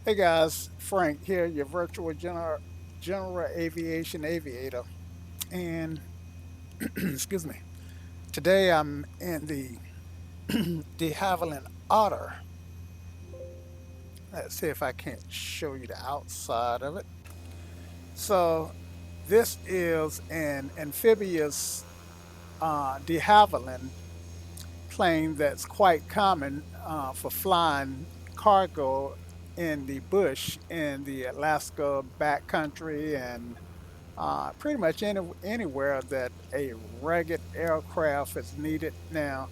Hey guys, Frank here, your virtual general aviation aviator. And excuse me, today I'm in the de Havilland Otter. Let's see if I can't show you the outside of it. So this is an amphibious de Havilland plane that's quite common for flying cargo in the bush in the Alaska backcountry and pretty much anywhere that a rugged aircraft is needed. Now,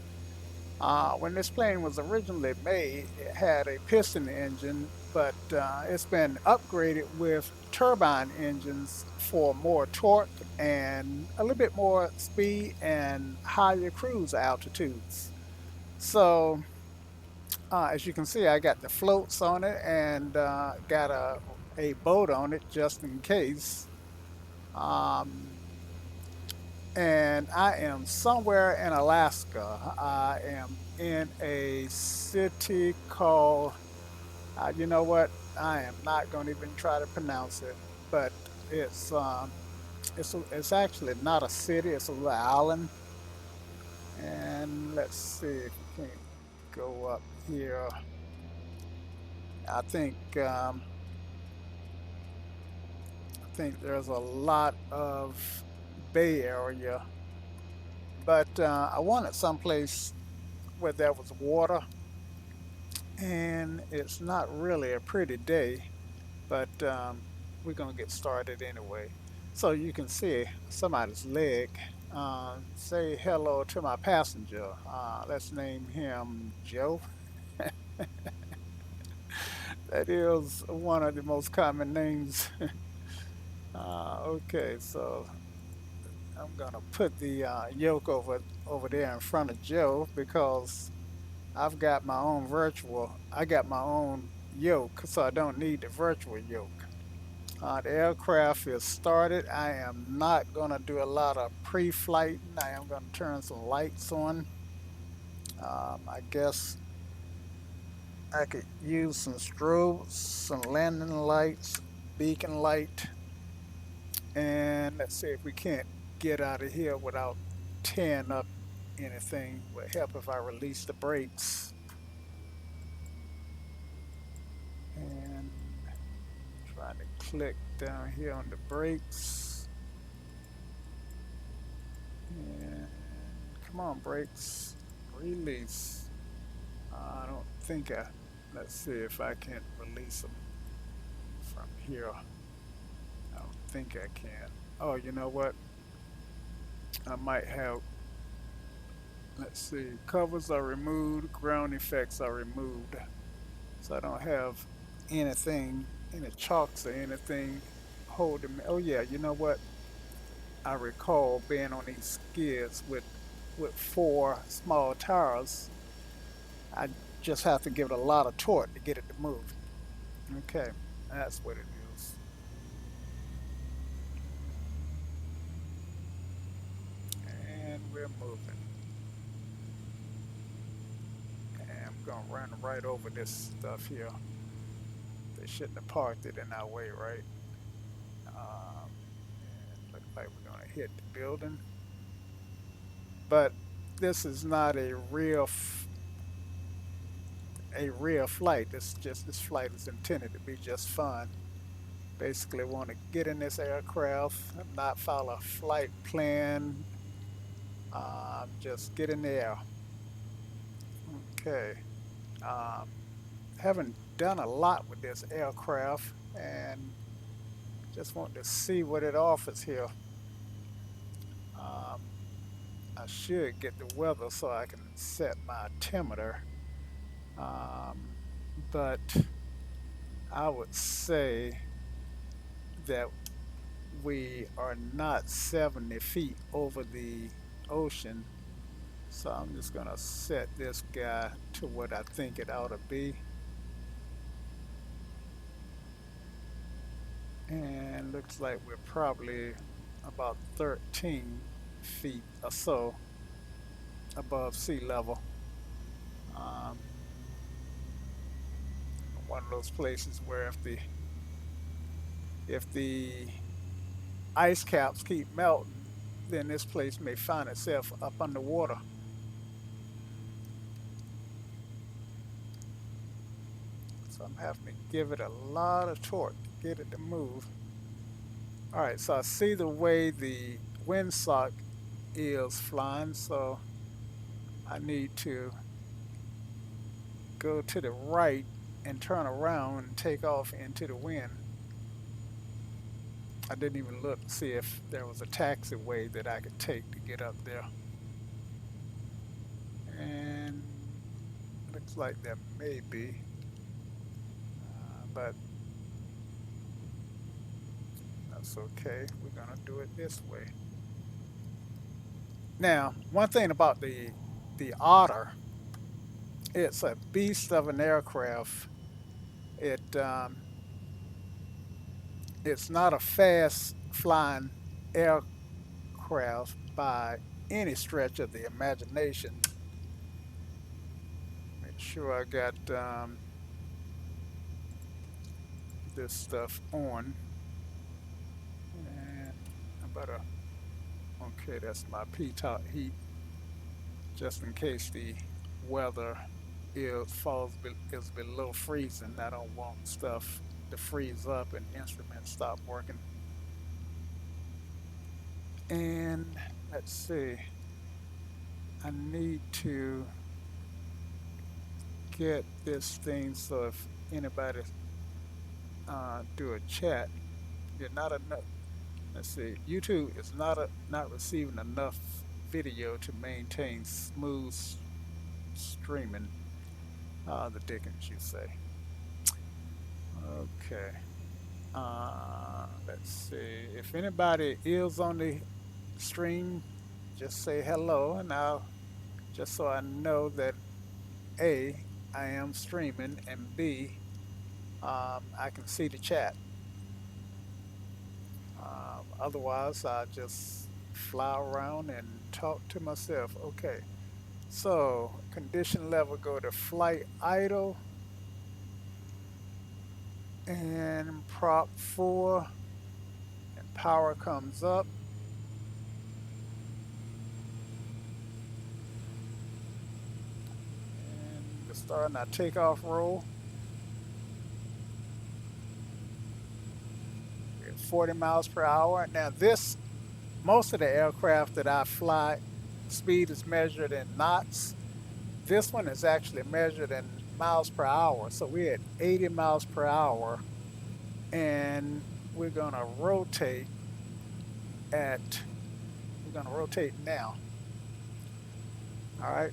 when this plane was originally made, it had a piston engine, but it's been upgraded with turbine engines for more torque and a little bit more speed and higher cruise altitudes. So, as you can see, I got the floats on it and got a boat on it just in case. Um, and I am somewhere in Alaska. I am in a city called, you know what? I am not going to even try to pronounce it, but it's um, it's actually not a city. It's a little island. And let's see if we can go up here. I think um, I think there's a lot of Bay Area, but I wanted someplace where there was water, and it's not really a pretty day, but we're gonna get started anyway. So you can see somebody's leg. Say hello to my passenger. Let's name him Joe. That is one of the most common names. Okay, so I'm gonna put the yoke over there in front of Joe because I've got my own virtual. I got my own yoke, so I don't need the virtual yoke. The aircraft is started. I am not going to do a lot of pre-flighting. I am going to turn some lights on. I guess I could use some strobes, some landing lights, beacon light, and let's see if we can't get out of here without tearing up anything. Would help if I release the brakes. And trying to click down here on the brakes. And come on, brakes. Release. I don't think I. Let's see if I can release them from here. I don't think I can. Oh, you know what? I might have. Let's see. Covers are removed. Ground effects are removed. So I don't have anything, any chalks or anything holding me. Oh yeah, you know what? I recall being on these skids with four small tires. I just have to give it a lot of torque to get it to move. Okay, that's what it is. And we're moving. And I'm gonna run right over this stuff here. They shouldn't have parked it in our way, right? And looks like we're gonna hit the building. But this is not a real flight. This flight is intended to be just fun. Basically, want to get in this aircraft, not follow a flight plan, just get in the air. Okay. Um, haven't done a lot with this aircraft and just want to see what it offers here. Um, I should get the weather so I can set my altimeter. Um, but I would say that we are not 70 feet over the ocean. So I'm just gonna set this guy to what I think it ought to be. And looks like we're probably about 13 feet or so above sea level. Um, one of those places where if the ice caps keep melting, then this place may find itself up underwater. So I'm having to give it a lot of torque to get it to move. All right, so I see the way the windsock is flying, so I need to go to the right and turn around and take off into the wind. I didn't even look to see if there was a taxiway that I could take to get up there. And looks like there may be, but that's okay. We're gonna do it this way. Now, one thing about the Otter, it's a beast of an aircraft. It it's not a fast flying aircraft by any stretch of the imagination. Make sure I got this stuff on. And I better, okay, that's my P-top heat, just in case the weather is below freezing. I don't want stuff to freeze up and instruments stop working. And let's see, I need to get this thing so if anybody do a chat, you're not enough. Let's see, YouTube is not receiving enough video to maintain smooth streaming. The dickens you say. Okay. Let's see. If anybody is on the stream, just say hello, and I'll just so I know that A, I am streaming, and B, I can see the chat. Otherwise, I just fly around and talk to myself. Okay. So condition level go to flight idle and prop 4 and power comes up. And we're starting our takeoff roll. We're at 40 miles per hour. Now most of the aircraft that I fly, speed is measured in knots. This one is actually measured in miles per hour. So we're at 80 miles per hour and we're gonna rotate at, we're gonna rotate now. All right.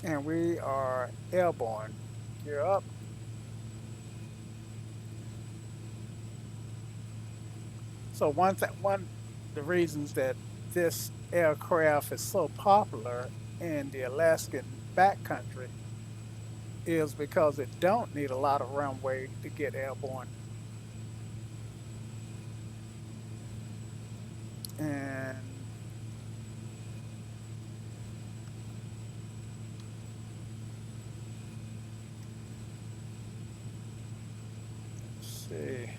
And we are airborne. Gear up. So one the reasons that this aircraft is so popular in the Alaskan backcountry is because it don't need a lot of runway to get airborne. And let's see.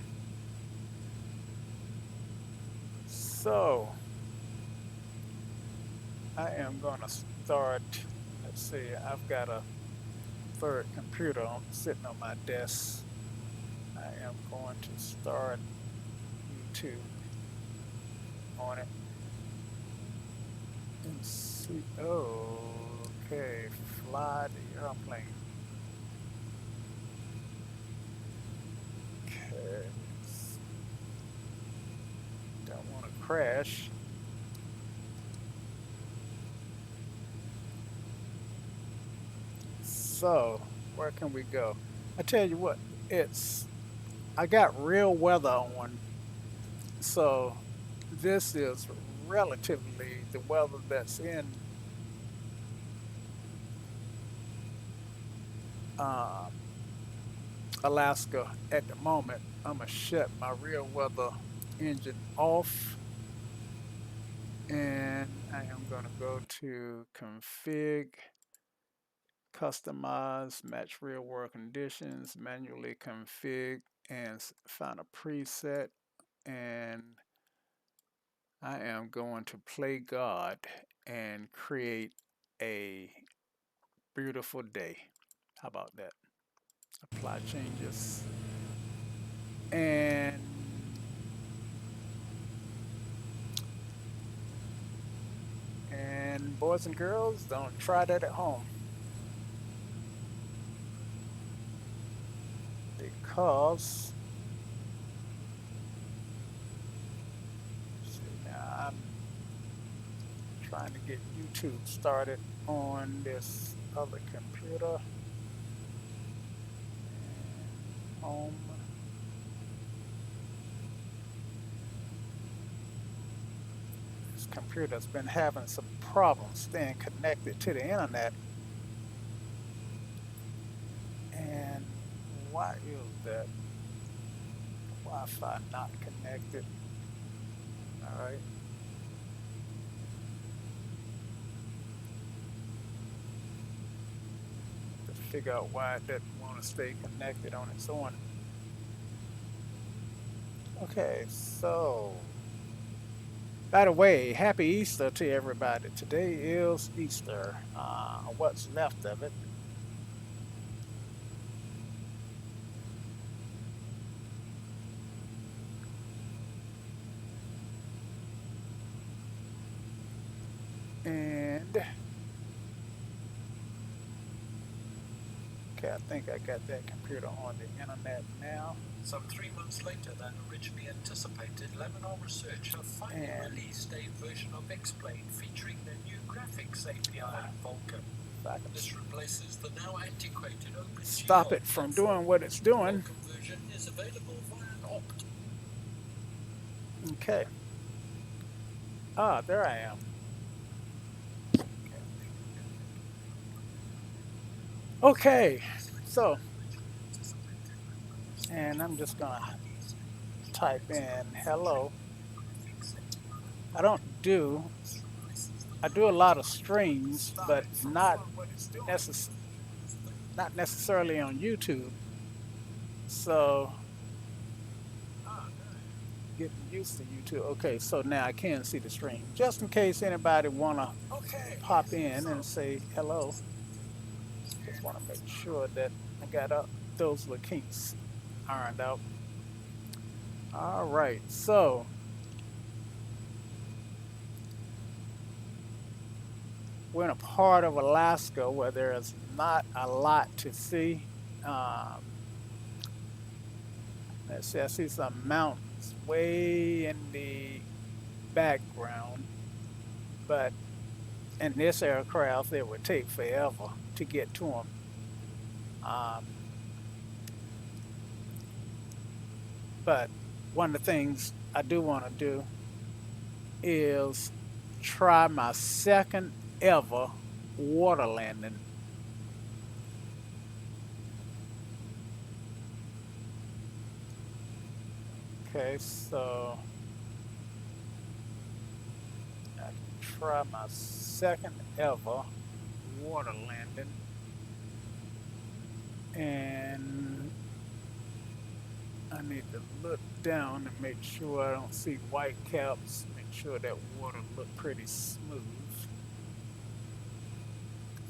So I am gonna start. Let's see. I've got a third computer sitting on my desk. I am going to start YouTube on it and see. Oh, okay. Fly the airplane. Okay. Don't want to crash. So, where can we go? I tell you what, I got real weather on, so this is relatively the weather that's in um, Alaska at the moment. I'm gonna shut my real weather engine off and I am gonna go to config Customize, match real world conditions, manually config, and find a preset. And I am going to play God and create a beautiful day. How about that? Apply changes. And boys and girls, don't try that at home because see, now I'm trying to get YouTube started on this other computer. And home. This computer's been having some problems staying connected to the internet. And why is that Wi-Fi not connected? All right. To figure out why it doesn't want to stay connected on its own. Okay, so by the way, happy Easter to everybody. Today is Easter. What's left of it. And okay, I think I got that computer on the internet now. Some 3 months later than originally anticipated, Laminar Research have finally released a version of X-Plane featuring their new graphics API, Vulkan. This replaces the now antiquated OpenGL. Stop it from doing what it's doing. The Vulkan version is available via an opt. Okay. Ah, there I am. Okay, so, and I'm just gonna type in hello. I don't do, I do a lot of streams, but necess- not necessarily on YouTube. So, getting used to YouTube. Okay, so now I can see the stream. Just in case anybody wanna pop in and say hello, just wanna make sure that I got those little kinks ironed out. All right, so we're in a part of Alaska where there is not a lot to see. Um, let's see, I see some mountains way in the background, but in this aircraft, it would take forever to get to them. Um, but one of the things I do want to do is try my second ever water landing. Okay, so I can try my second ever water landing. And I need to look down and make sure I don't see white caps. Make sure that water look pretty smooth.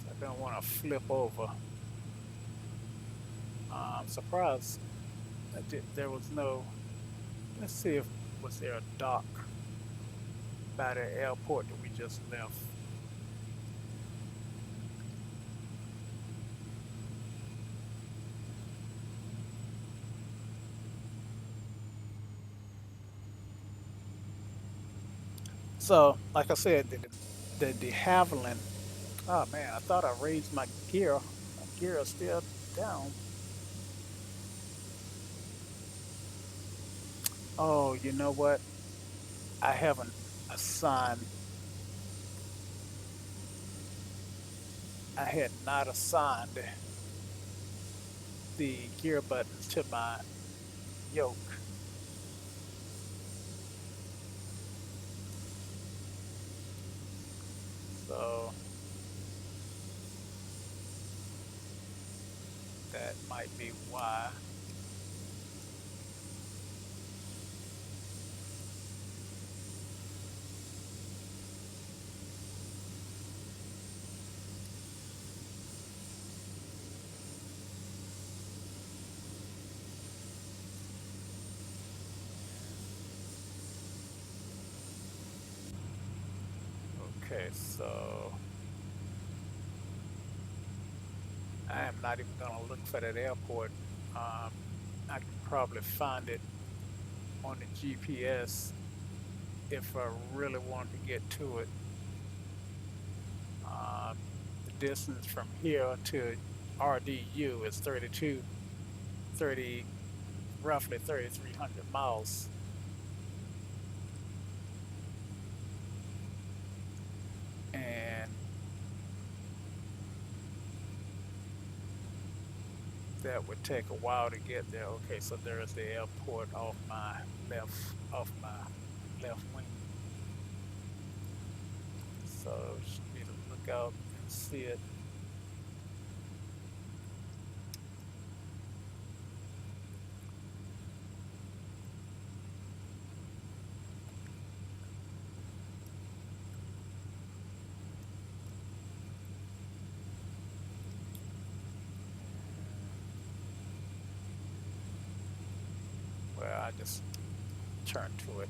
I don't want to flip over. I'm surprised there was no. Let's see if was there a dock by the airport that we just left. So, like I said, the Havilland. Oh man, I thought I raised my gear. My gear is still down. Oh, you know what? I haven't assigned. I had not assigned the gear buttons to my yoke. So That might be why. Okay, so I am not even gonna look for that airport. Um, I can probably find it on the GPS if I really want to get to it. Um, the distance from here to RDU is 30, roughly 3,300 miles. And that would take a while to get there. Okay, so there's the airport left, off my left wing. So just need to look out and see it. Well, I just turn to it.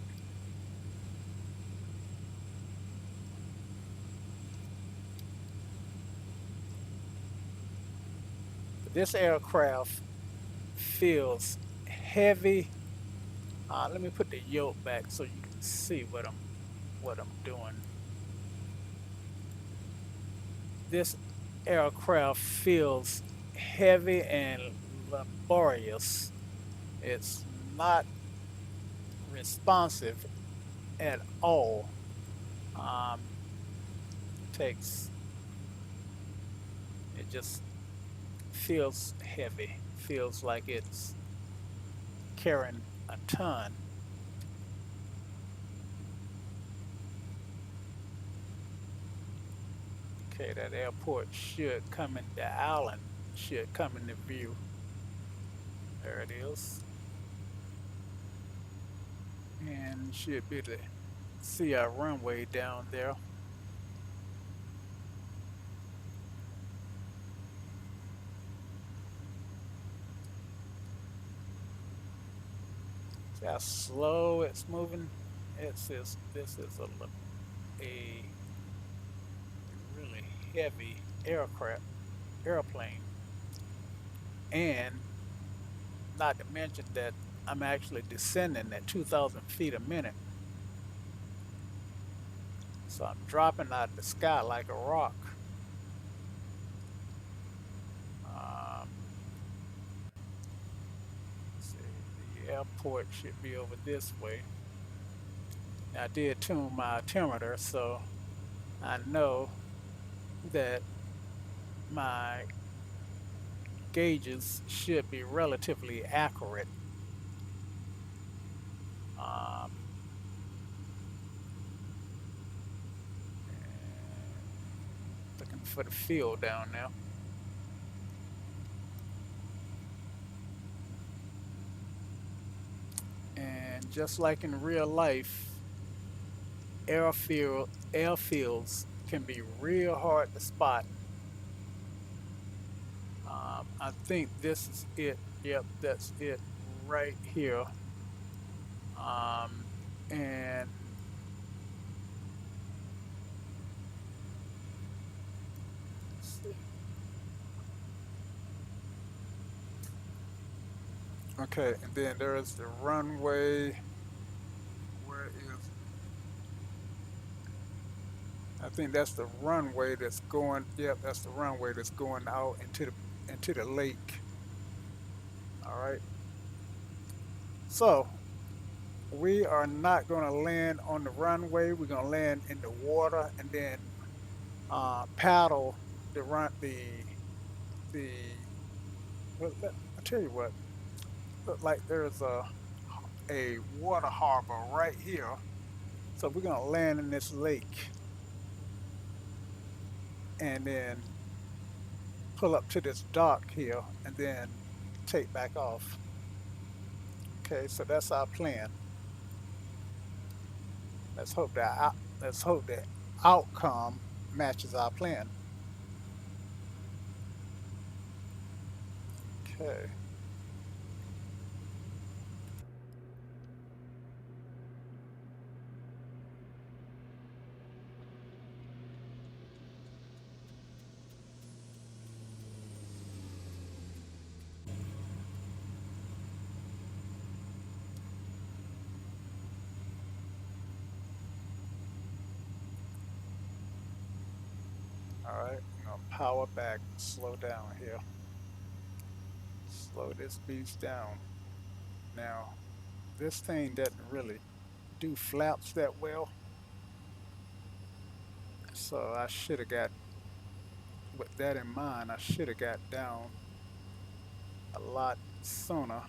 This aircraft feels heavy. Let me put the yoke back so you can see what I'm doing. This aircraft feels heavy and laborious. It's not responsive at all. Um, takes it just feels heavy. Feels like it's carrying a ton. Okay, that airport should come in the island. Should come into view. There it is. And should be able to see our runway down there. See how slow it's moving? This is a really heavy airplane. And not to mention that I'm actually descending at 2,000 feet a minute. So I'm dropping out of the sky like a rock. Um, let's see, the airport should be over this way. Now, I did tune my altimeter, so I know that my gauges should be relatively accurate. Um, looking for the field down there. And just like in real life, airfields can be real hard to spot. I think this is it. Yep, that's it right here. Um, and let's see. Okay, and then there is the runway. Where is? I think that's the runway that's going. Yep, that's the runway that's going out into the lake. All right. So we are not going to land on the runway. We're going to land in the water and then paddle the. Well, I tell you what. Look like there's a water harbor right here. So we're going to land in this lake and then pull up to this dock here and then take back off. Okay, so that's our plan. Let's hope let's hope the outcome matches our plan. Okay. All right. I'm gonna power back. Slow down here. Slow this beast down. Now, this thing doesn't really do flaps that well, so I should have got, with that in mind, I should have got down a lot sooner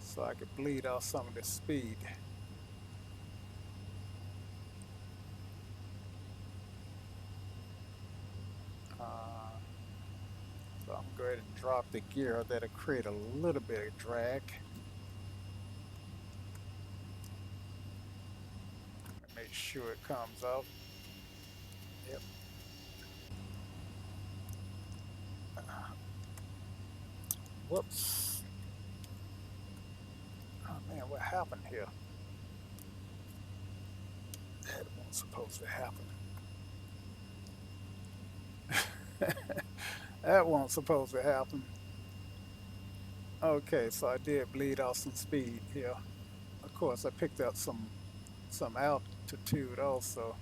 so I could bleed off some of the speed. Uh, so I'm going to drop the gear. That'll create a little bit of drag. Make sure it comes out. Yep. Whoops. Oh man, what happened here? That wasn't supposed to happen. That wasn't supposed to happen. Okay, so I did bleed off some speed here. Of course, I picked up some altitude also.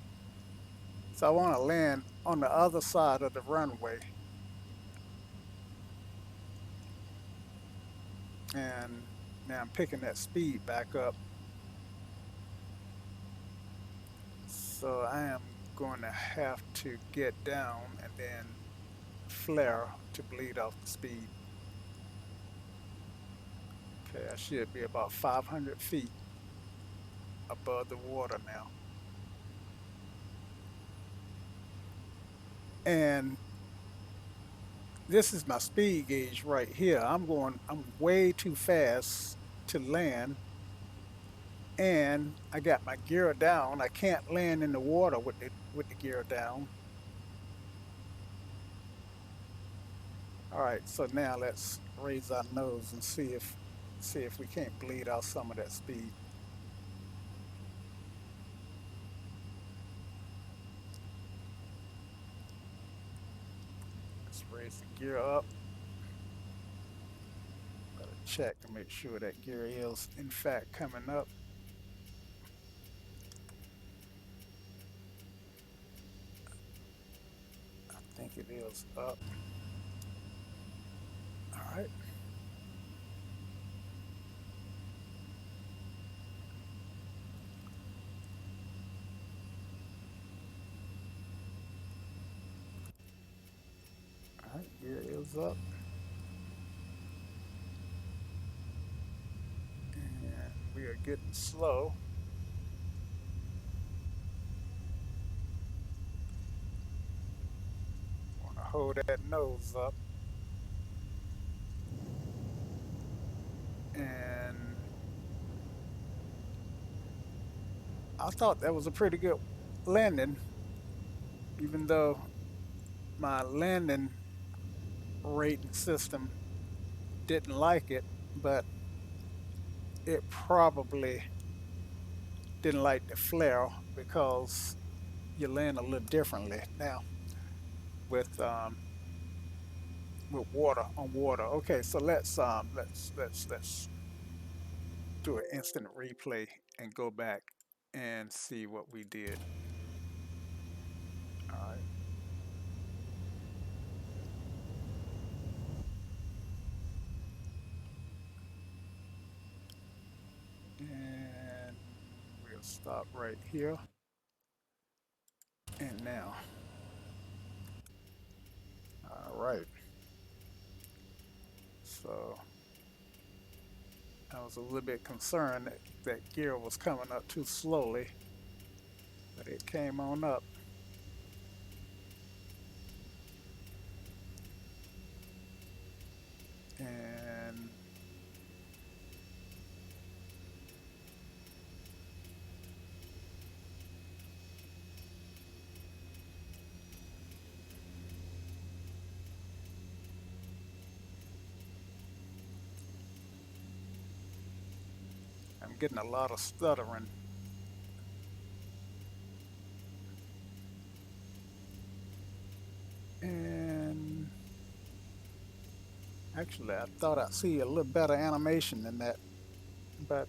So I want to land on the other side of the runway, and now I'm picking that speed back up. So I am going to have to get down and then flare to bleed off the speed. Okay, I should be about 500 feet above the water now. And this is my speed gauge right here. I'm way too fast to land, and I got my gear down. I can't land in the water with the gear down. All right, so now let's raise our nose and see if we can't bleed out some of that speed. Let's raise the gear up. Gotta check to make sure that gear is in fact coming up. I think it is up. All right. All right, gear is up. And we are getting slow. Want to hold that nose up. And I thought that was a pretty good landing, even though my landing rating system didn't like it, but it probably didn't like the flare because you land a little differently now with water on water. Okay, so let's do an instant replay and go back and see what we did. All right. And we'll stop right here. And now, all right. So I was a little bit concerned that that gear was coming up too slowly, but it came on up. getting a lot of stuttering. And actually, I thought I'd see a little better animation than that, but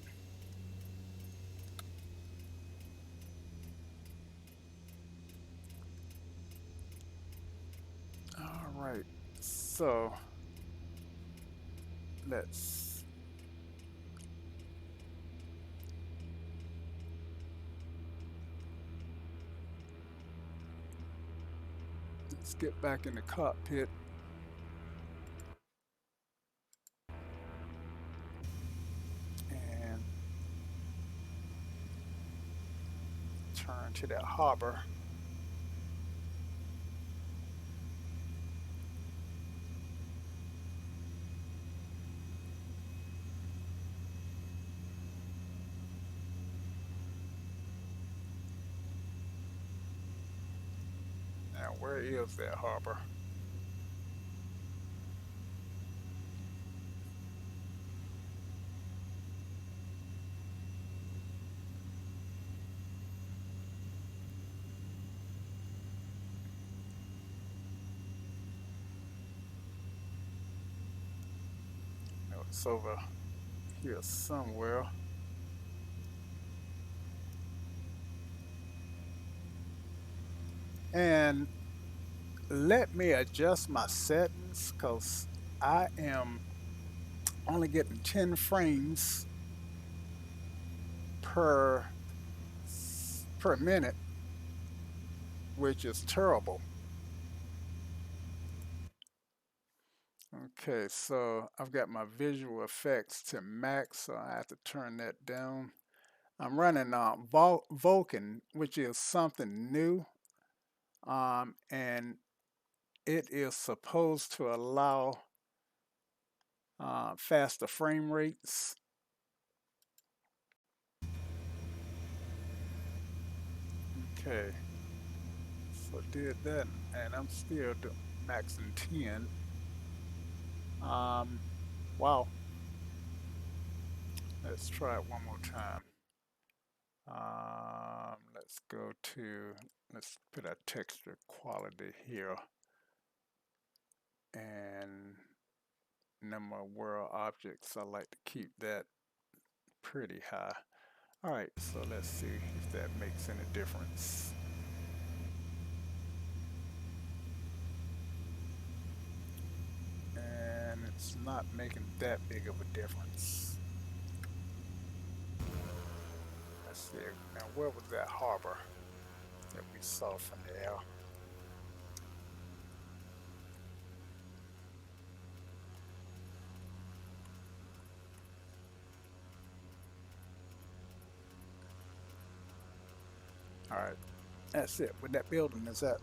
all right. So let's let's get back in the cockpit and turn to that harbor. Now, where is that harbor? No, it's over here somewhere. And let me adjust my settings because I am only getting 10 frames per minute, which is terrible. Okay, so I've got my visual effects to max, so I have to turn that down. I'm running Vulkan, which is something new, and it is supposed to allow faster frame rates. Okay, so did that, and I'm still maxing 10. Um, wow, let's try it one more time. Let's go to, let's put our texture quality here and number of world objects. I like to keep that pretty high. All right, so let's see if that makes any difference. And it's not making that big of a difference. Let's see, now where was that harbor that we saw from the air? All right, that's it. Where that building is at.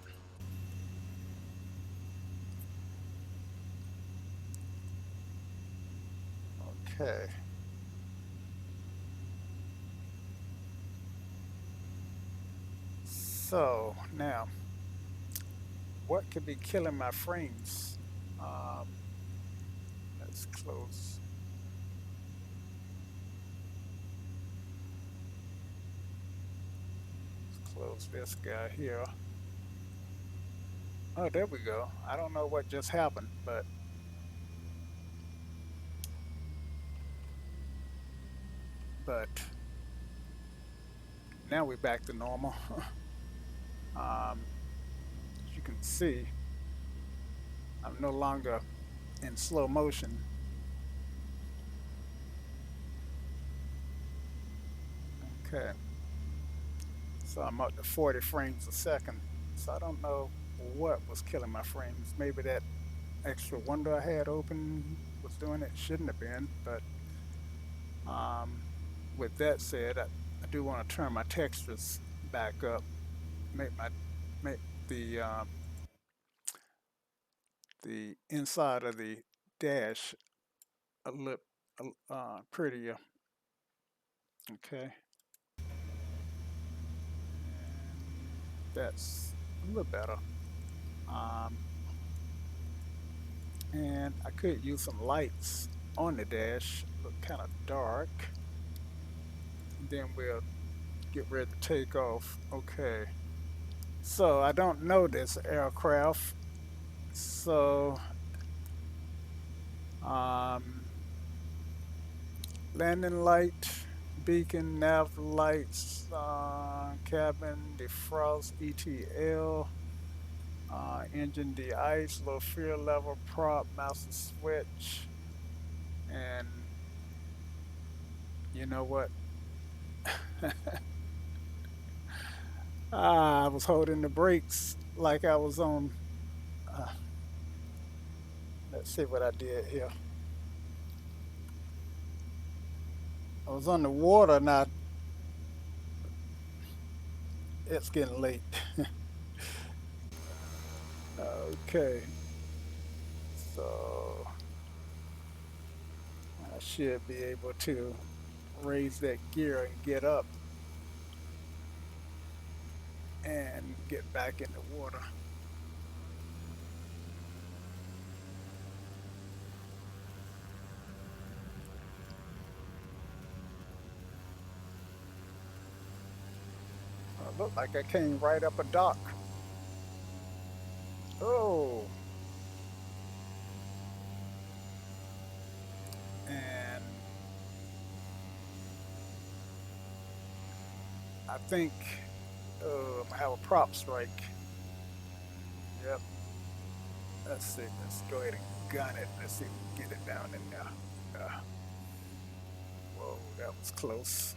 Okay, so now what could be killing my frames? Um, let's close this guy here. Oh, there we go. I don't know what just happened, but now we're back to normal. As you can see, I'm no longer in slow motion. Okay, so I'm up to 40 frames a second. So I don't know what was killing my frames. Maybe that extra window I had open was doing it. Shouldn't have been, but um, with that said, I do want to turn my textures back up, make my make the inside of the dash a little prettier. Okay, that's a little better. Um, and I could use some lights on the dash. Look kind of dark. then we'll get ready to take off. Okay. So I don't know this aircraft. So um, landing light, beacon, nav lights, cabin, defrost, ETL, engine de-ice, low fuel level, prop, master switch, and you know what? I was holding the brakes like I was on. Uh, let's see what I did here. I was on the water. Now it's getting late. Okay, so I should be able to raise that gear and get up and get back in the water. Look like I came right up a dock. Oh, and I think I have a prop strike. Yep. Let's see. Let's go ahead and gun it. Let's see if we can get it down in there. Whoa, that was close.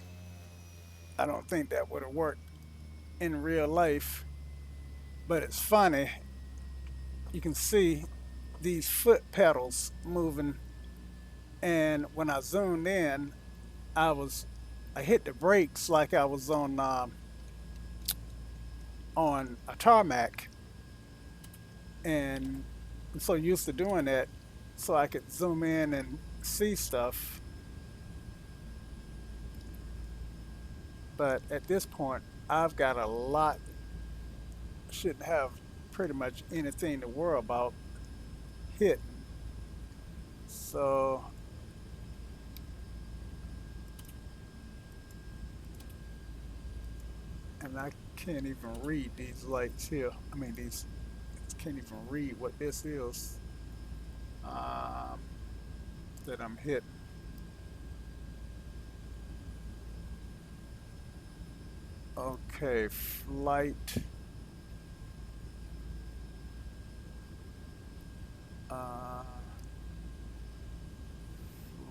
I don't think that would have worked in real life, but it's funny. You can see these foot pedals moving, and when I zoomed in, I was I hit the brakes like I was on a tarmac, and I'm so used to doing that, so I could zoom in and see stuff. But at this point, I've got a lot. Shouldn't have pretty much anything to worry about hitting. So, and I can't even read these lights here. I mean, these can't even read what this is um, that I'm hitting. Okay, flight, uh,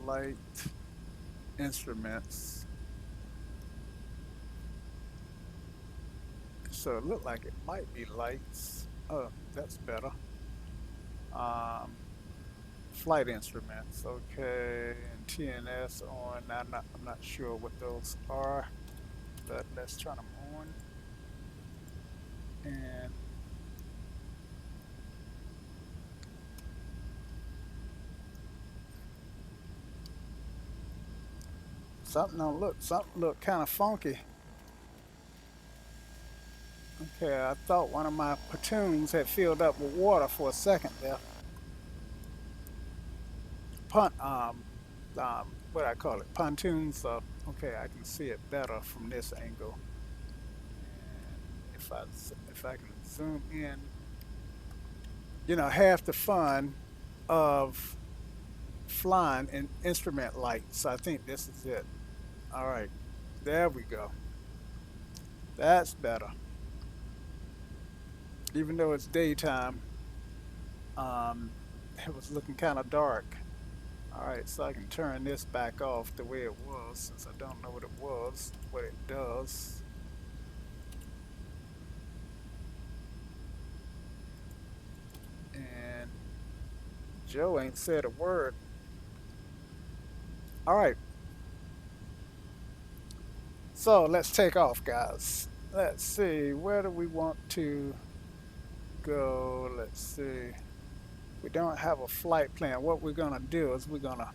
flight instruments. So it looked like it might be lights. Oh, that's better. Um, flight instruments. Okay, and TNS on. I'm not sure what those are, but let's turn them on. And something look kind of funky. Okay, I thought one of my platoons had filled up with water for a second there. Punt, what I call it, pontoons. So okay, I can see it better from this angle. And if I can zoom in, half the fun of flying in instrument lights. I think this is it. All right, there we go. That's better. Even though it's daytime, um, it was looking kind of dark. All right, so I can turn this back off the way it was since I don't know what it was, what it does. And Joe ain't said a word. All right, so let's take off, guys. Let's see, where do we want to go? Let's see. We don't have a flight plan. What we're going to do is we're going to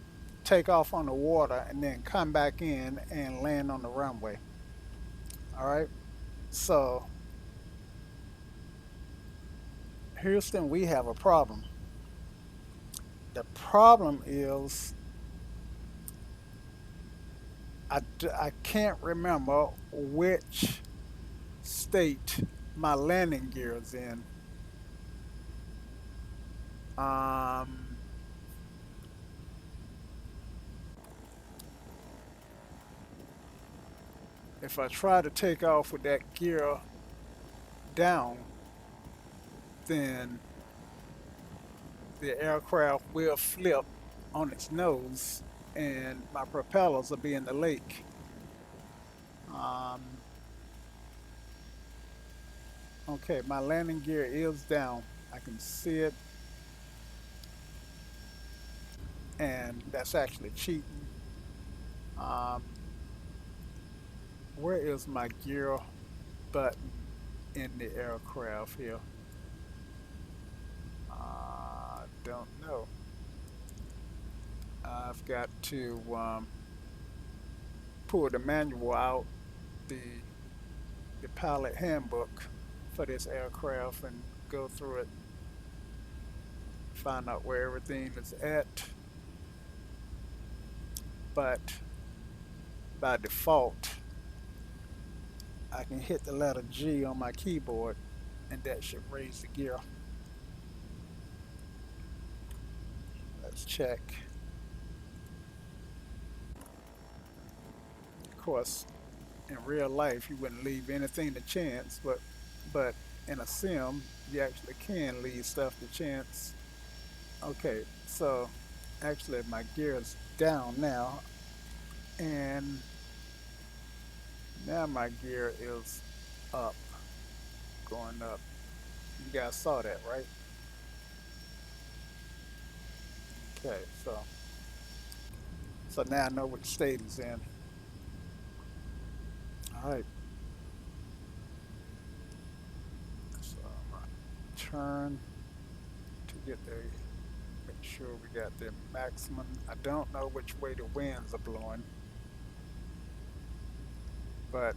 take off on the water and then come back in and land on the runway. All right. So, Houston, we have a problem. The problem is I can't remember which state my landing gear is in. Um, if I try to take off with that gear down, then the aircraft will flip on its nose and my propellers will be in the lake. Um, okay, my landing gear is down. I can see it, and that's actually cheating. Um, where is my gear button in the aircraft here? Don't know. I've got to pull the manual out, the the pilot handbook for this aircraft, and go through it, find out where everything is at. But by default, I can hit the letter G on my keyboard, and that should raise the gear. Let's check. Of course, in real life, you wouldn't leave anything to chance, but in a sim, you actually can leave stuff to chance. Okay, so actually my gear is down now, and now my gear is up, going up. You guys saw that, right? Okay, so now I know what state it's in. All right, so I'm gonna turn to get the make sure we got the maximum. I don't know which way the winds are blowing, but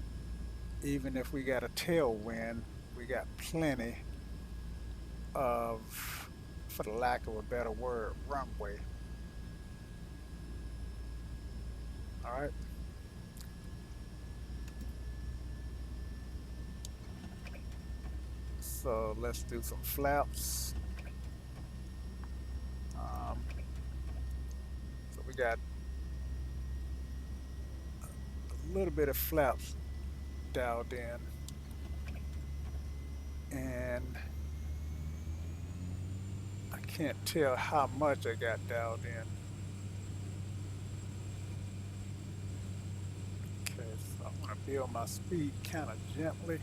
even if we got a tailwind, we got plenty of, for the lack of a better word, runway. All right, so let's do some flaps. Um, so we got a little bit of flaps dialed in, and I can't tell how much I got dialed in. Okay, so I'm gonna build my speed kind of gently,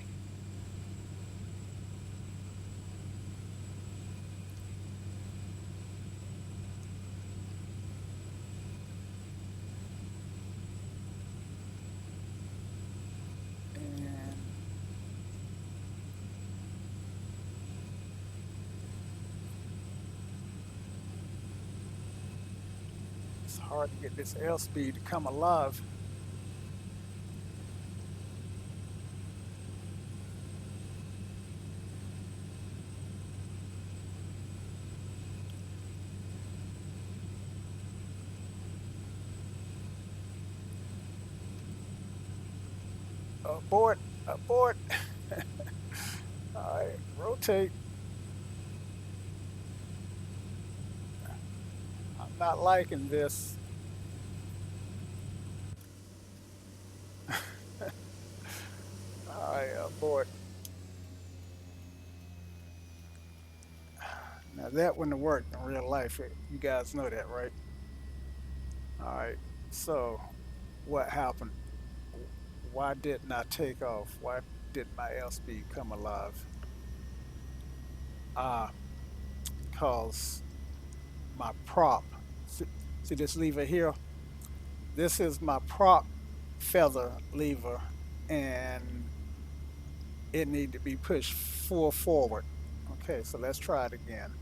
and it's hard to get this airspeed to come alive. Abort, abort. All right, rotate. I'm not liking this. All right, abort. Now that wouldn't have worked in real life. You guys know that, right? All right. So, what happened? Why didn't I take off? Why didn't my airspeed come alive? Ah, because my prop. See, see this lever here? This is my prop feather lever, and it need to be pushed full forward. Okay, so let's try it again.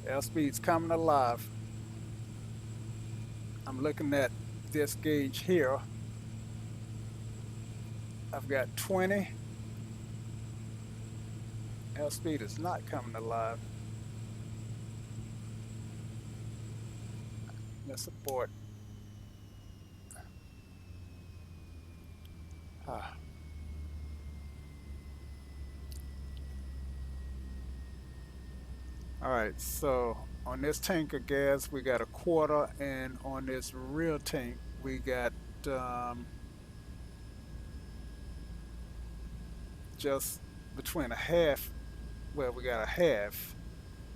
Airspeed's coming alive. I'm looking at this gauge here. I've got 20, Airspeed is not coming alive. Let's abort. Ah. All right, so on this tank of gas, we got a quarter, and on this rear tank, we got um, just between a half. Well, we got a half.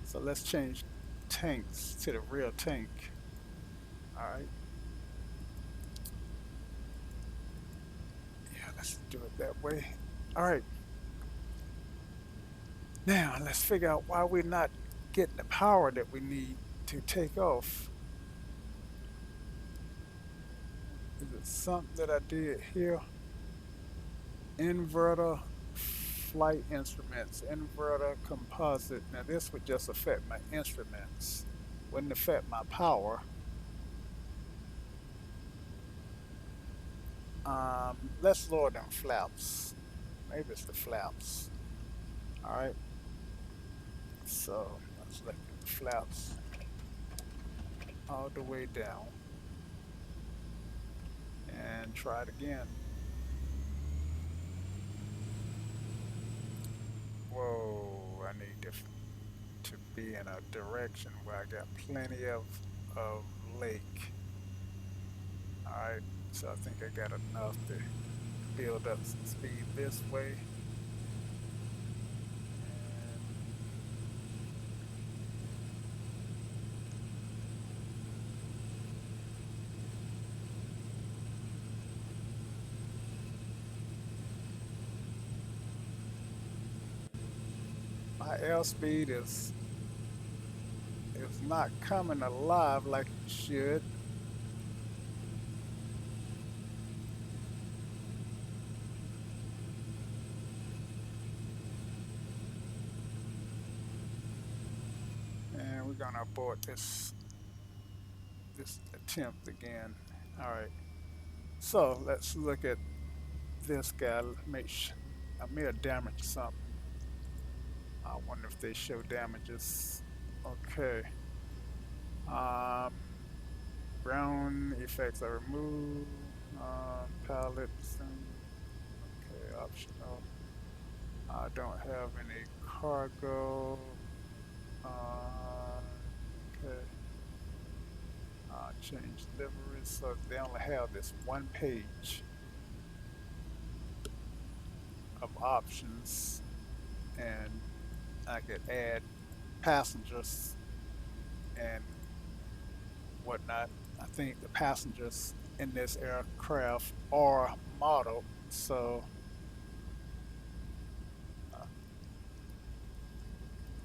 So let's change tanks to the rear tank. All right. Yeah, let's do it that way. All right. Now let's figure out why we're not getting the power that we need to take off. Is it something that I did here? Inverter, flight instruments, inverter, composite. Now this would just affect my instruments, wouldn't affect my power. Let's lower them flaps. Maybe it's the flaps. All right. So let's let the flaps all the way down and try it again. Whoa, I need to be in a direction where I got plenty of lake. All right, so I think I got enough to build up some speed this way. My airspeed is not coming alive like it should. And we're gonna abort this attempt again. All right. So let's look at this guy. Make sure I may have damaged something. I wonder if they show damages. Okay. Um, Ground effects are removed. Pallets. Okay, optional. I don't have any cargo. Okay. Change liveries. So they only have this one page of options, and I could add passengers and whatnot. I think the passengers in this aircraft are modeled. So uh,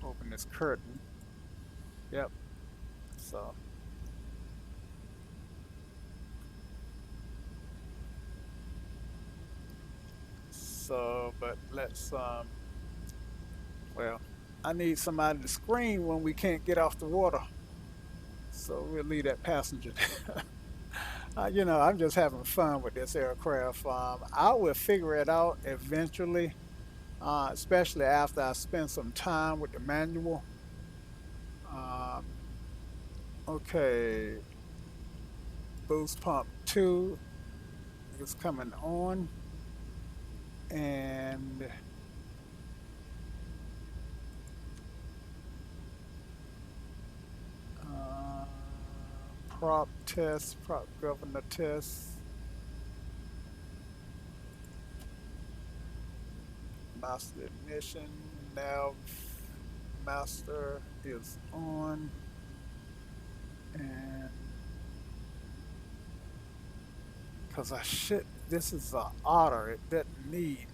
open this curtain. Yep. So but let's well, I need somebody to scream when we can't get off the water. So we'll leave that passenger. I'm just having fun with this aircraft. I will figure it out eventually, especially after I spend some time with the manual. Um, okay, boost pump 2 is coming on, and uh, prop governor test, master ignition, nav master is on, and because this is an otter, it doesn't need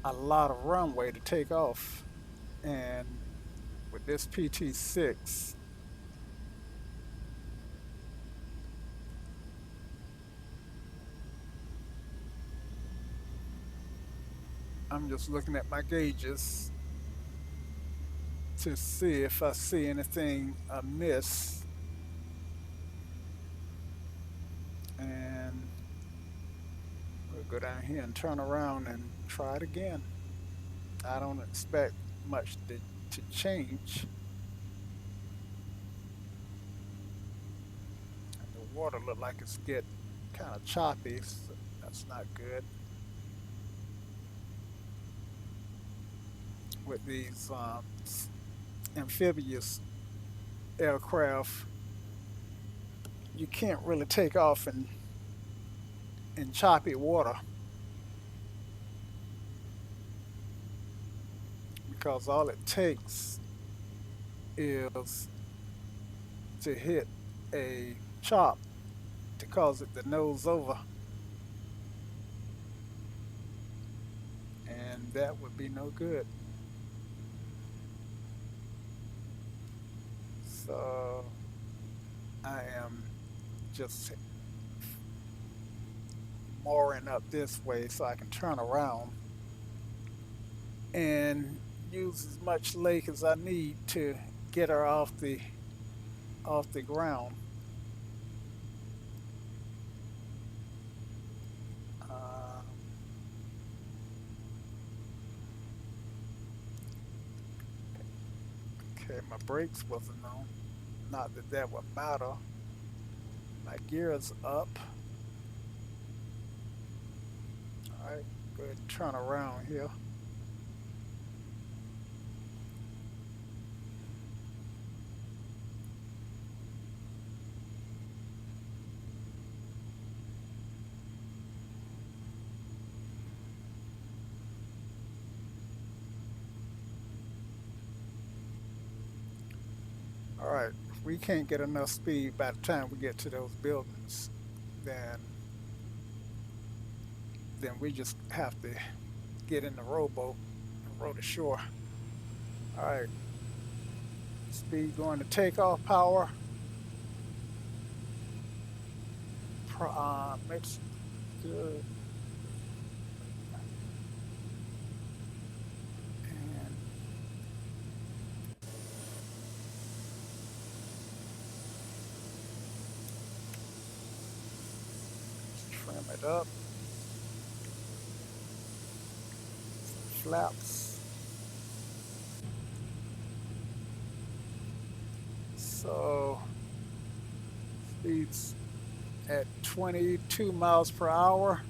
a lot of runway to take off. And with this PT6, I'm just looking at my gauges to see if I see anything amiss. And we'll go down here and turn around and try it again. I don't expect much to change. And the water look like it's getting kind of choppy, so that's not good. With these amphibious aircraft, you can't really take off in choppy water because all it takes is to hit a chop to cause it to nose over, and that would be no good. So I am just mooring up this way so I can turn around and use as much lake as I need to get her off the ground. Um, okay, my brakes wasn't on. Not that that would matter. My gear's up. All right, go ahead and turn around here. All right, if we can't get enough speed by the time we get to those buildings, then then we just have to get in the rowboat and row to shore. All right, speed going to takeoff power. Makes good. And trim it up. Flaps. So speeds at 22 miles per hour.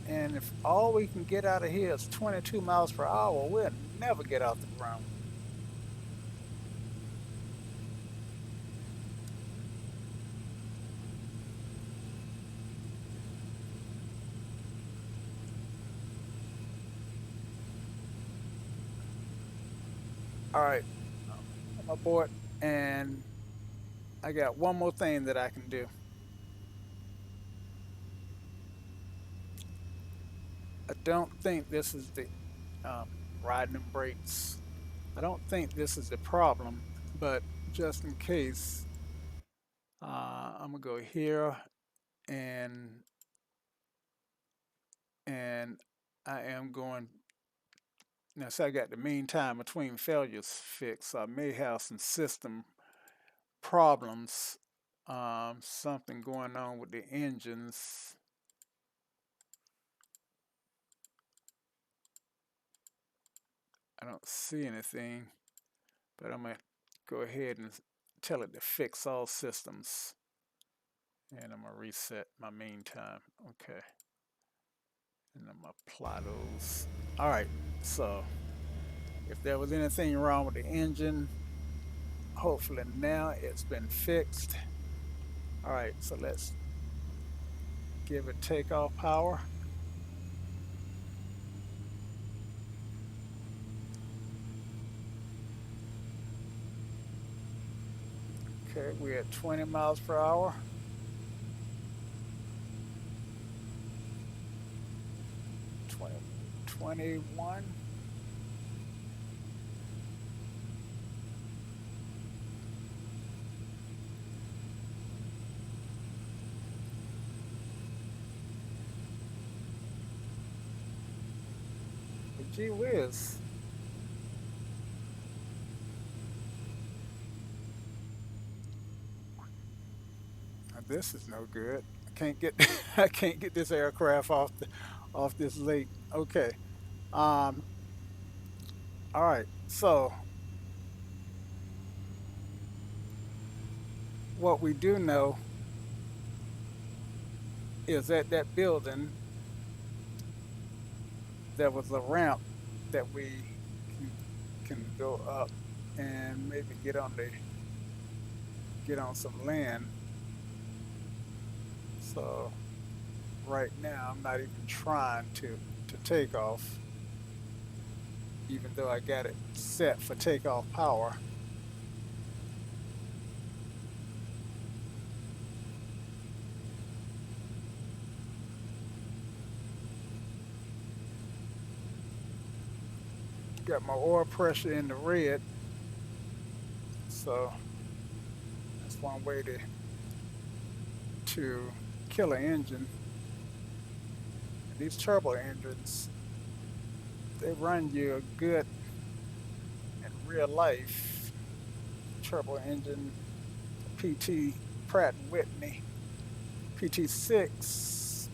And if all we can get out of here is 22 miles per hour, we'll never get off the ground. All right, I'm aboard, and I got one more thing that I can do. I don't think this is the um, riding and brakes. I don't think this is the problem, but just in case, I'm gonna go here and and I am going now. So I got the mean time between failures fixed. So I may have some system problems. Something going on with the engines. I don't see anything, but I'm gonna go ahead and tell it to fix all systems, and I'm gonna reset my mean time. Okay, and I'm gonna apply those. All right. So if there was anything wrong with the engine, hopefully now it's been fixed. All right. So let's give it takeoff power. Okay, we're at 20 miles per hour. 20, 21. Gee whiz. This is no good. I can't get I can't get this aircraft off this lake. Okay. Um. All right. So what we do know is at that building there was a ramp that we can can go up and maybe get on some land. So right now I'm not even trying to take off, even though I got it set for takeoff power. Got my oil pressure in the red, so that's one way to kill an engine. And these turbo engines, they run you good in real life. Turbo engine, PT Pratt and Whitney, PT6,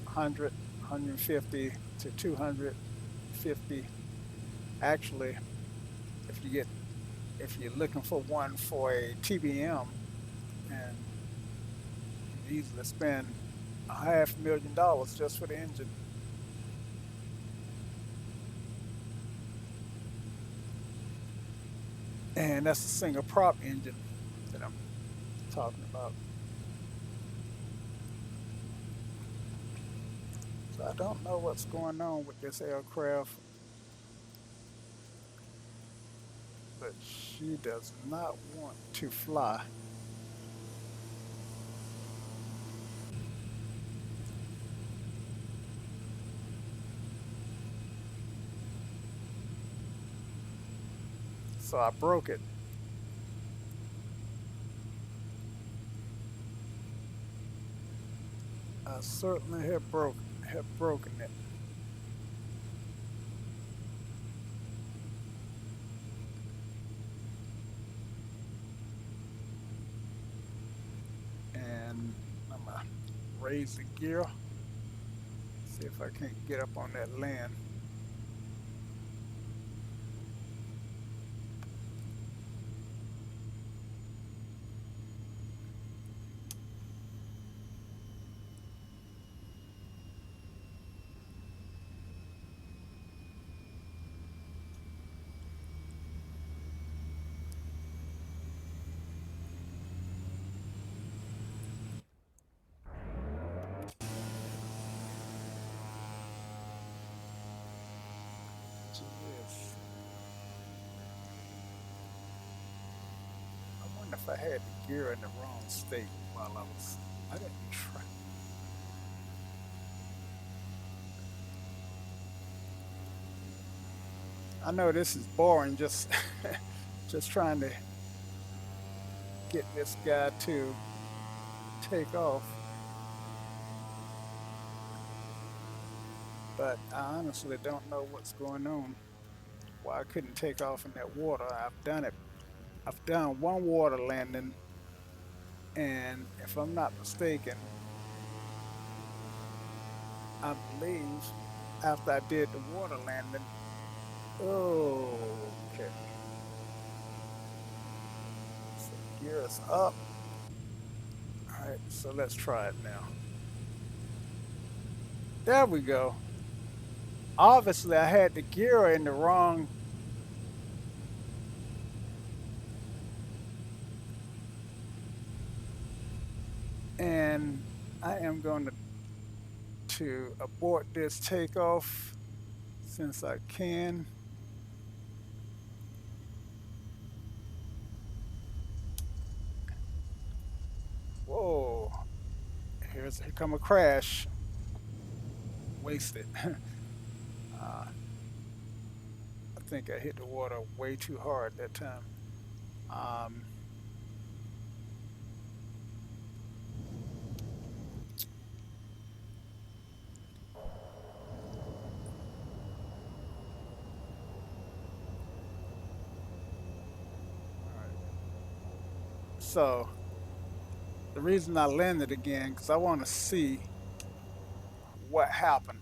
100, 150 to 250. Actually, if you get if you're looking for one for a TBM, and you can easily spend $500,000 just for the engine. And that's a single prop engine that I'm talking about. So I don't know what's going on with this aircraft, but she does not want to fly. So I broke it. I certainly have broken it. And I'm gonna raise the gear, see if I can't get up on that land. Jeez. I wonder if I had the gear in the wrong state while I didn't try. I know this is boring, just trying to get this guy to take off, but I honestly don't know what's going on. Why I couldn't take off in that water. I've done it. I've done one water landing, and if I'm not mistaken, I believe after I did the water landing, okay, so gear is up. All right, so let's try it now. There we go. Obviously, I had the gear in the wrong, and I am going to abort this takeoff since I can. Whoa, here come a crash. Wasted. I think I hit the water way too hard that time. Um, all right. So the reason I landed again, because I want to see what happened.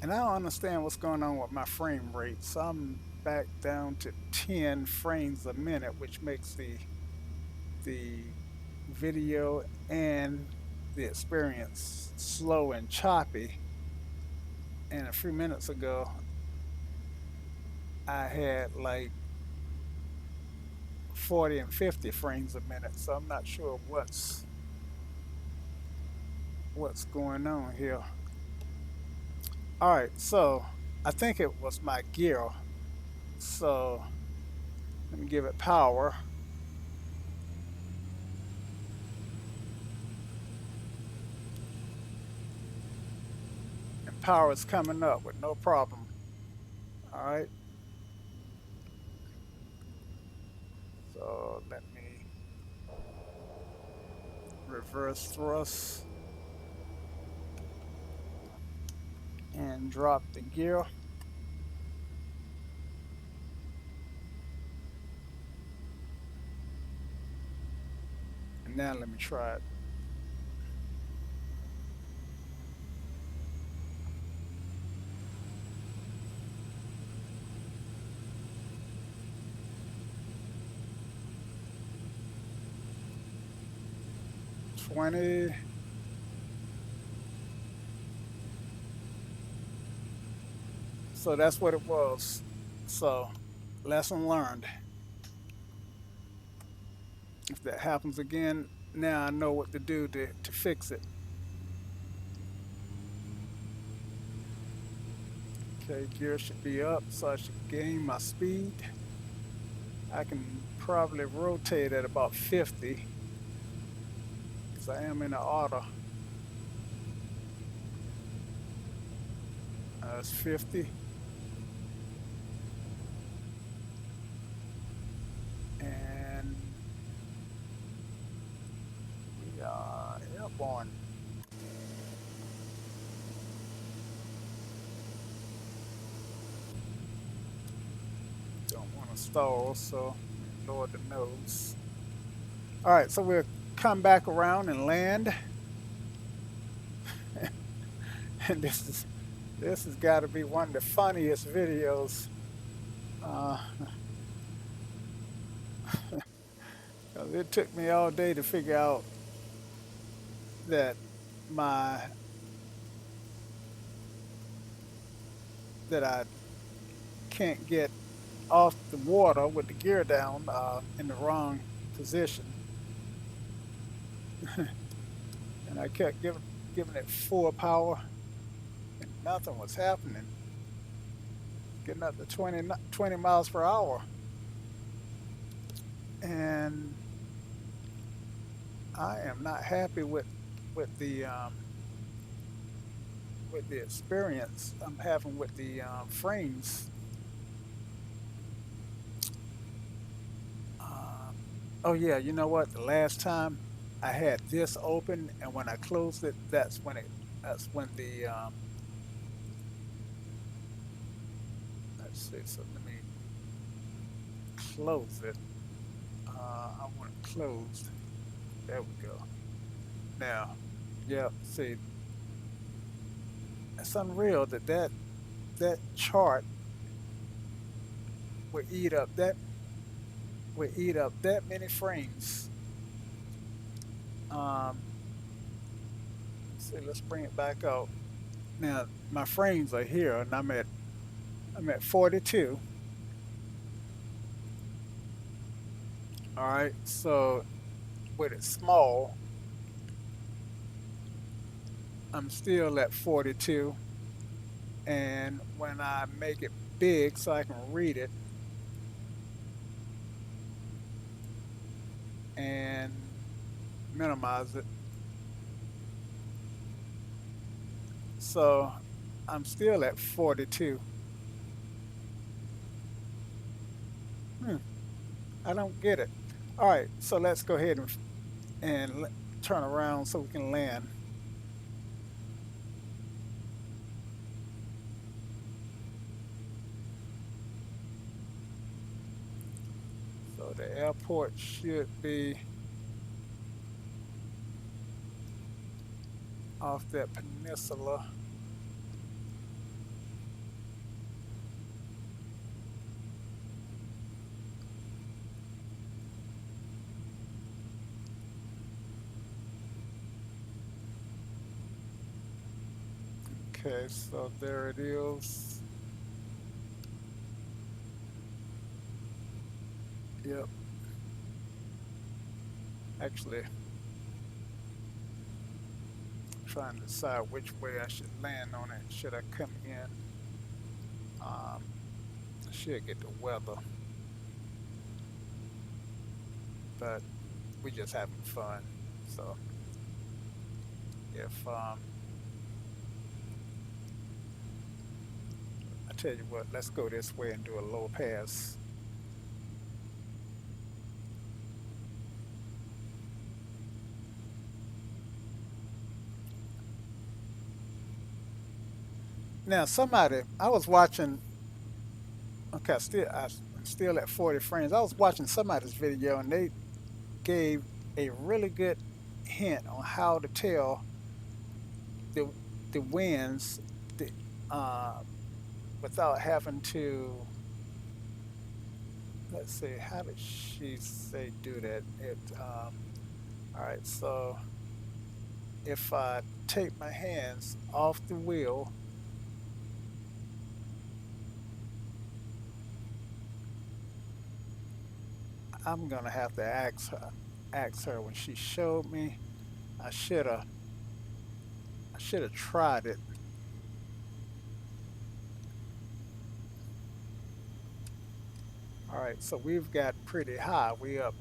And I don't understand what's going on with my frame rate. So I'm back down to 10 frames a minute, which makes the video and the experience slow and choppy. And a few minutes ago, I had like 40 and 50 frames a minute. So I'm not sure what's going on here. All right, so I think it was my gear. So let me give it power. And power is coming up with no problem. All right, so let me reverse thrust and drop the gear. And now let me try it. 20. So that's what it was. So lesson learned. If that happens again, now I know what to do to fix it. Okay, gear should be up, so I should gain my speed. I can probably rotate at about 50 because I am in an auto. That's 50. And we are airborne. Don't want to stall, so lower the nose. All right, so we'll come back around and land. And this has got to be one of the funniest videos. Uh, 'Cause it took me all day to figure out that my that I can't get off the water with the gear down in the wrong position, and I kept giving it full power, and nothing was happening. Getting up to 20 miles per hour, and I am not happy with the um, with the experience I'm having with the frames. Um, oh yeah, you know what? The last time I had this open, and when I closed it, that's when the let's see. So let me close it. I want it closed. There we go. Now, yeah. See, it's unreal that chart would eat up that many frames. Um, let's see. Let's bring it back out. Now my frames are here, and I'm at 42. All right. So with it small, I'm still at 42. And when I make it big so I can read it and minimize it, so I'm still at 42. Hmm, I don't get it. All right, so let's go ahead and turn around so we can land. The airport should be off that peninsula. Okay, so there it is. Yep. Actually, trying to decide which way I should land on it. Should I come in? Um, I should get the weather, but we just having fun. So if I tell you what, let's go this way and do a low pass. Now, somebody, I was watching. Okay, I'm still at 40 frames. I was watching somebody's video, and they gave a really good hint on how to tell the the winds the, uh, without having to. Let's see, how did she say do that? All right, so if I take my hands off the wheel, I'm gonna have to ask her when she showed me. I should have I should have tried it. All right, so we've got pretty high. We up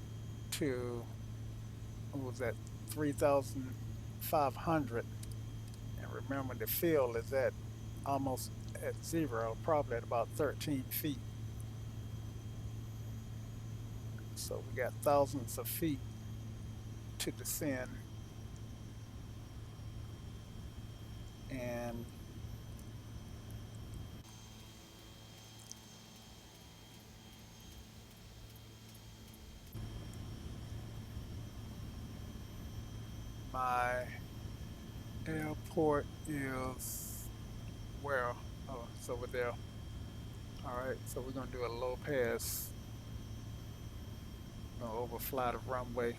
to what was that 3,500, and remember the field is at almost at zero, probably at about 13 feet. So we got thousands of feet to descend, and my airport is where? Oh, it's over there. All right, so we're gonna do a low pass. Gonna overfly the runway.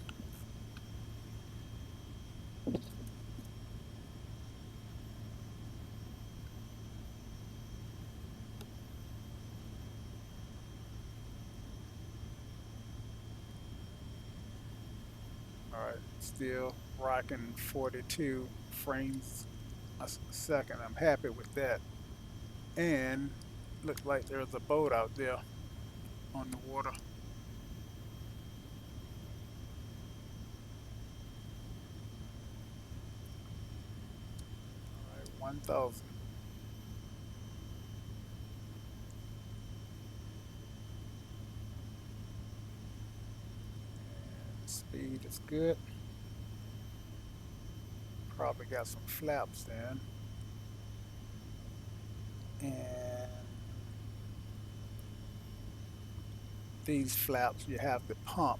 All right, still rocking 42 frames a second. I'm happy with that. And look like there's a boat out there on the water. All right, 1,000. And speed is good. Probably got some flaps then. And these flaps you have to pump.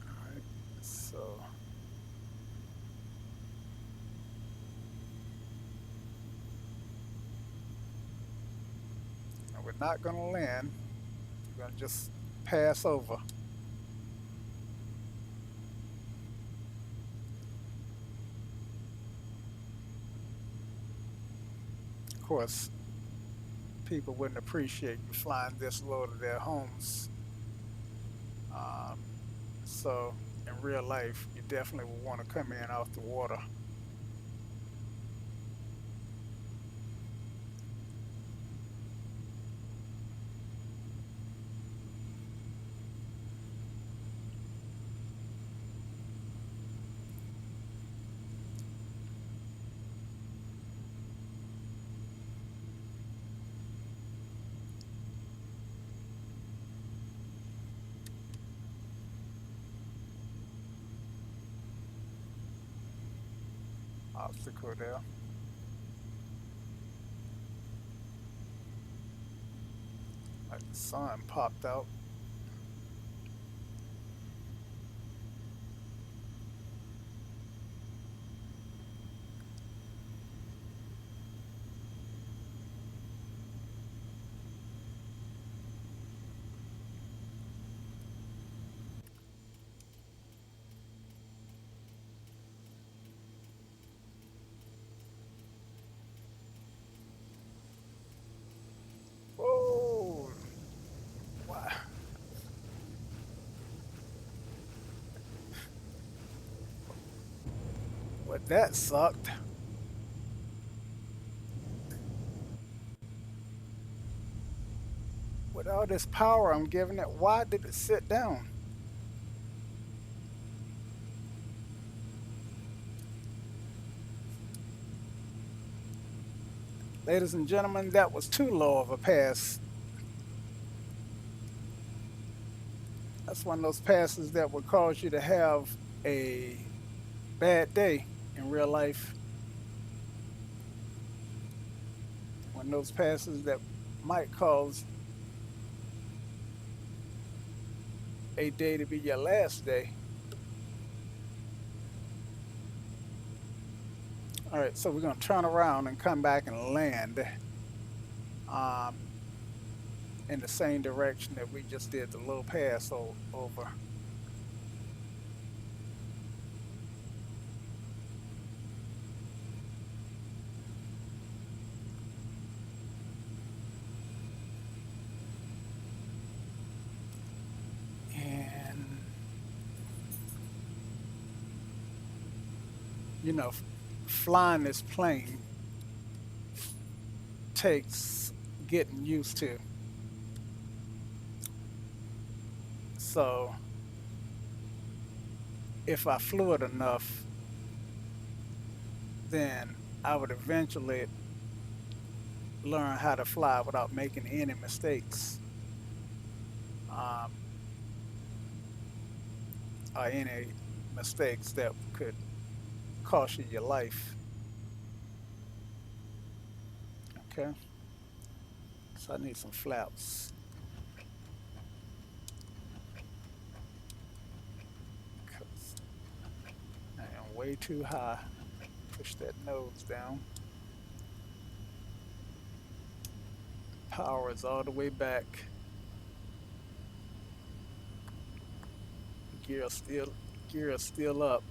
All right, so we're not going to land. We're going to just pass over. Of course, people wouldn't appreciate you flying this low to their homes. Um, so in real life, you definitely would want to come in off the water. obstacle there. Like the sun popped out. Whoa! Wow. Well, that sucked. With all this power I'm giving it, why did it sit down? Ladies and gentlemen, that was too low of a pass. That's one of those passes that would cause you to have a bad day in real life. One of those passes that might cause a day to be your last day. All right, so we're going to turn around and come back and land um, in the same direction that we just did the low pass over. And, you know, flying this plane takes getting used to. So if I flew it enough, then I would eventually learn how to fly without making any mistakes um, or any mistakes that could cost you your life. Okay, so I need some flaps because I am way too high. Push that nose down. Power is all the way back. Gear still, gear still up.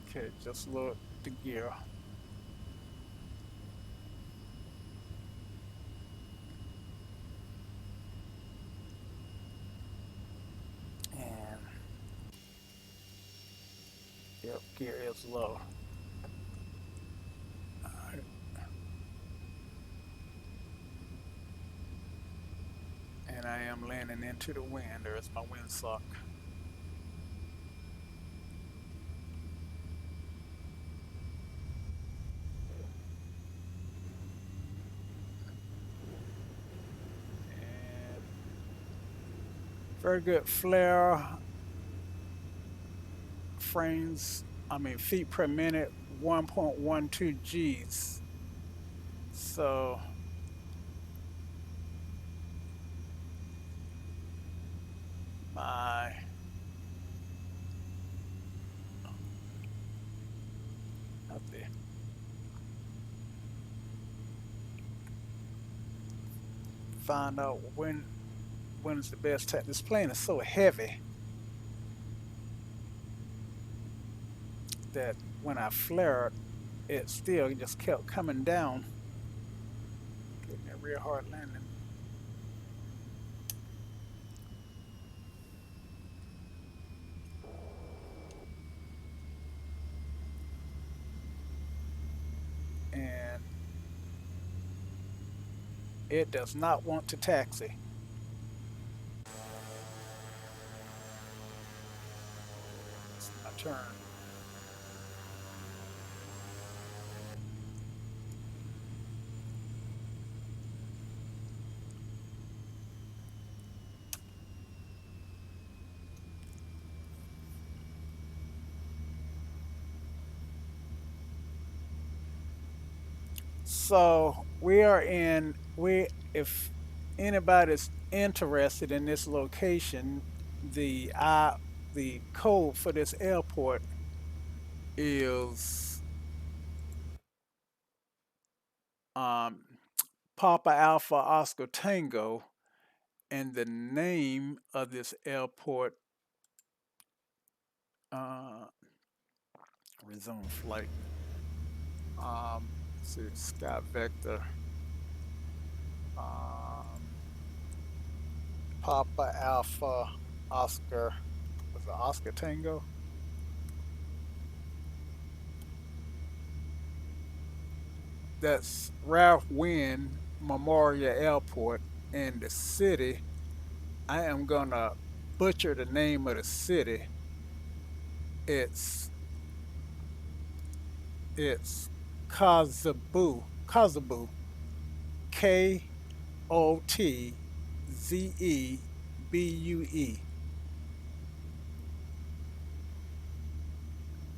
Okay, just lower the gear. And yep, gear is low. All right. And I am landing into the wind. There's my windsock. And very good flare frames. I mean feet per minute, 1.12 G's. So my have to find out when is the best time. This plane is so heavy that when I flared, it still just kept coming down, getting a real hard landing. And it does not want to taxi. It's my turn. So we are in we if anybody's interested in this location, the code for this airport is um, Papa Alpha Oscar Tango, and the name of this airport, uh, resume flight. Let's see, Sky Vector, um, Papa Alpha Oscar, was it Oscar Tango? That's Ralph Wynn Memorial Airport in the city. I am gonna butcher the name of the city. It's it's Kotzebue, Kotzebue.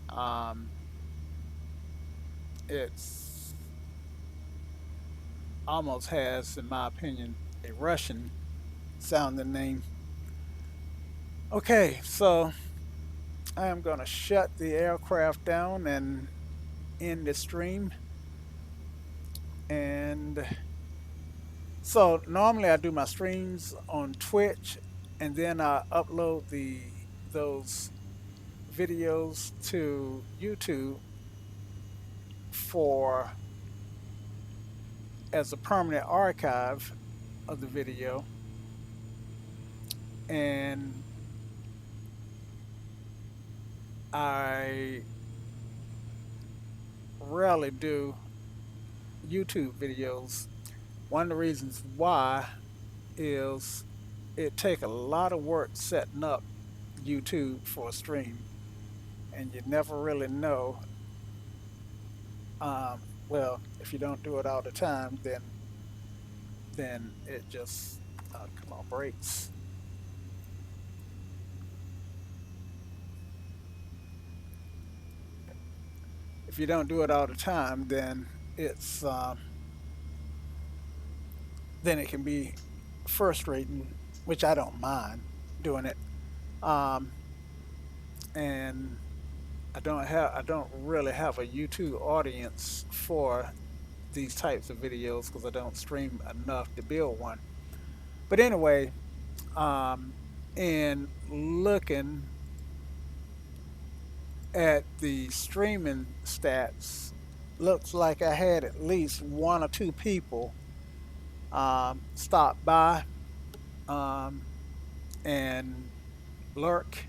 Um, it's almost has, in my opinion, a Russian sounding name. Okay, so I am gonna shut the aircraft down and end the stream. And so normally I do my streams on Twitch, and then I upload the those videos to YouTube for as a permanent archive of the video. And I rarely do YouTube videos. One of the reasons why is it take a lot of work setting up YouTube for a stream, and you never really know. Well, if you don't do it all the time, then it just come on breaks. If you don't do it all the time, it's then it can be frustrating, which I don't mind doing it. Um, and I don't really have a YouTube audience for these types of videos because I don't stream enough to build one. But anyway, um, in looking at the streaming stats, looks like I had at least one or two people stop by um, and lurk,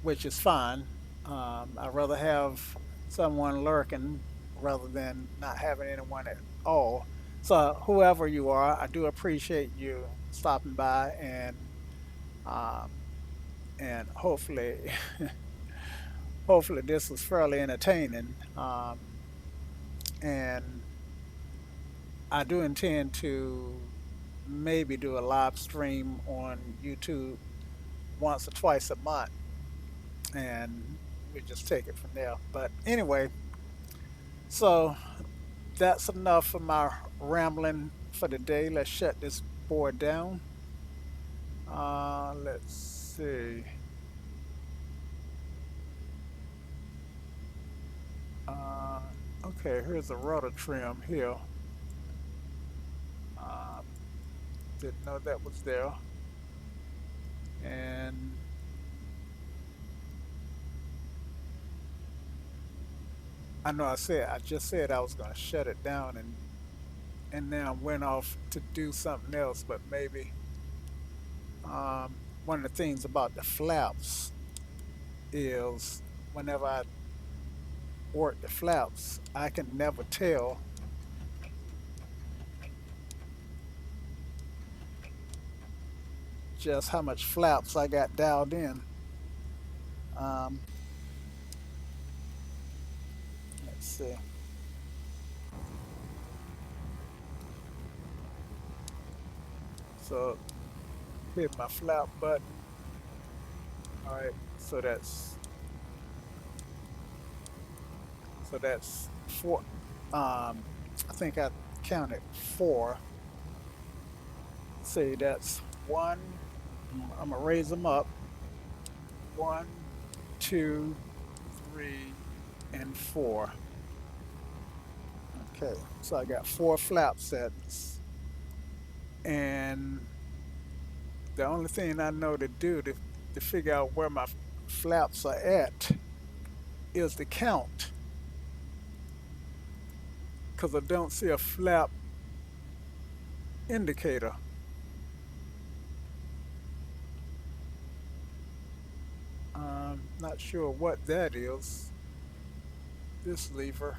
which is fine. I'd rather have someone lurking rather than not having anyone at all. So whoever you are, I do appreciate you stopping by, um, and hopefully, hopefully this was fairly entertaining. And I do intend to maybe do a live stream on YouTube once or twice a month, and we just take it from there. But anyway, so that's enough of my rambling for the day. Let's shut this board down. Let's see. Uh, okay, here's a rotor trim here. Um, didn't know that was there. And I just said I was going to shut it down, and then I went off to do something else. But maybe one of the things about the flaps is whenever I work the flaps, I can never tell just how much flaps I got dialed in. Um, let's see. So hit my flap button. All right. So that's four. I think I counted four. See, that's one. I'm gonna raise them up. One, two, three, and four. Okay, so I got four flap settings, and the only thing I know to do to figure out where my flaps are at is to count, because I don't see a flap indicator. I'm not sure what that is. This lever,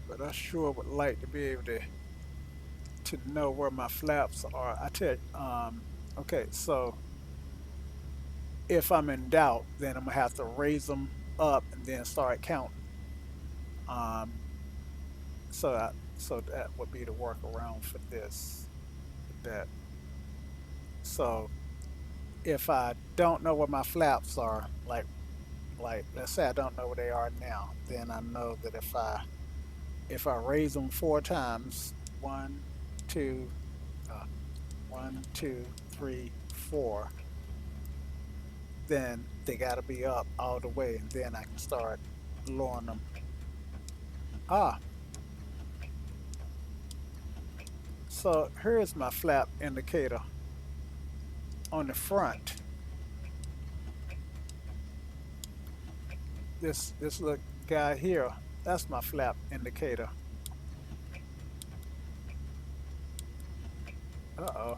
but I sure would like to be able to know where my flaps are. I tell you, okay, so if I'm in doubt, then I'm gonna have to raise them up and then start counting. Um, so that would be the workaround for this. That so if I don't know where my flaps are, like let's say I don't know where they are now, then I know that if I raise them four times, one, two, uh, one, two, three, four, then they got to be up all the way, and then I can start lowering them. Ah, so here's my flap indicator on the front. This little guy here, that's my flap indicator. Uh-oh,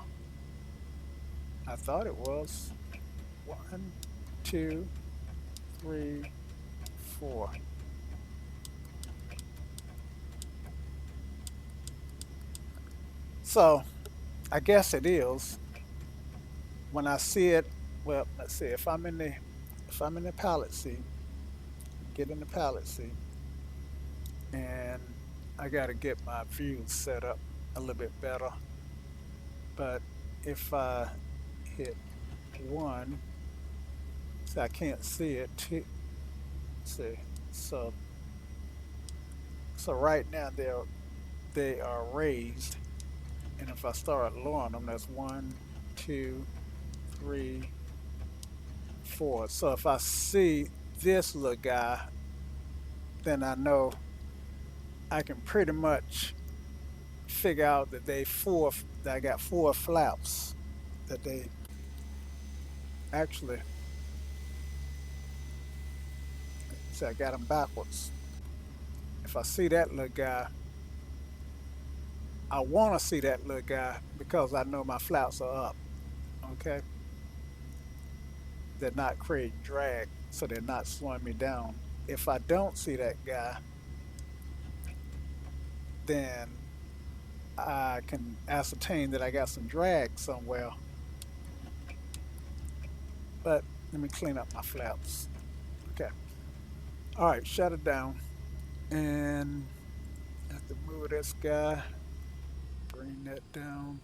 I thought it was. One, two, three, four. So I guess it is. When I see it, well, let's see. If I'm in the pilot seat, get in the pilot seat, and I got to get my view set up a little bit better. But if I hit one, see, I can't see it. Two, see, so so right now they are raised, and if I start lowering them, that's one, two, three, four. So if I see this little guy, then I know I can pretty much figure out that I got four flaps that they actually say I got them backwards. If I see that little guy, I want to see that little guy because I know my flaps are up. Okay, they're not creating drag, so they're not slowing me down. If I don't see that guy, then I can ascertain that I got some drag somewhere. But let me clean up my flaps. Okay. All right, shut it down. And I have to move this guy, bring that down.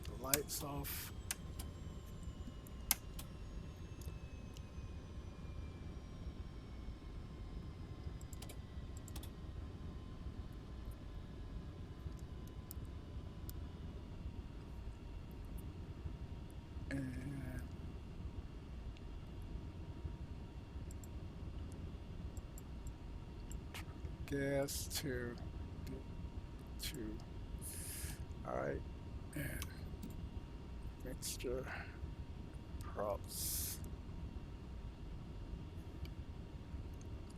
The lights off. And gas to all right. And mixture props.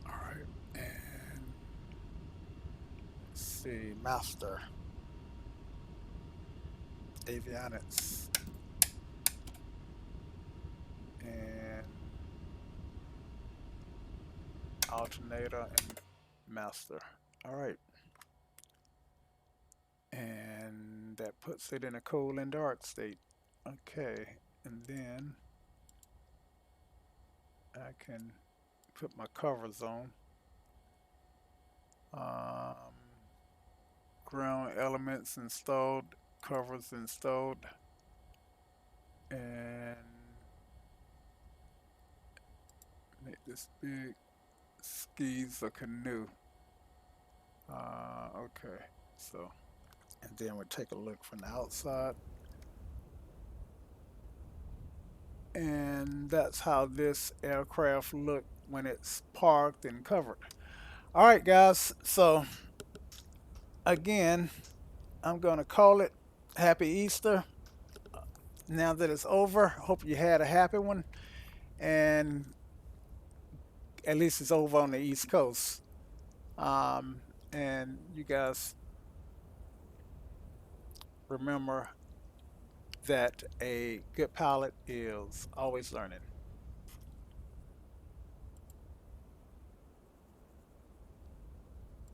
All right. And let's see, master avionics and alternator and master. All right. And that puts it in a cool and dark state. Okay. And then I can put my covers on. Um, ground elements installed. covers installed, and make this big. Skis a canoe. Okay, so and then we'll take a look from the outside, and that's how this aircraft look when it's parked and covered. All right, guys. So again, I'm gonna call it Happy Easter. Now that it's over, hope you had a happy one, and at least it's over on the East Coast. And you guys remember that a good pilot is always learning.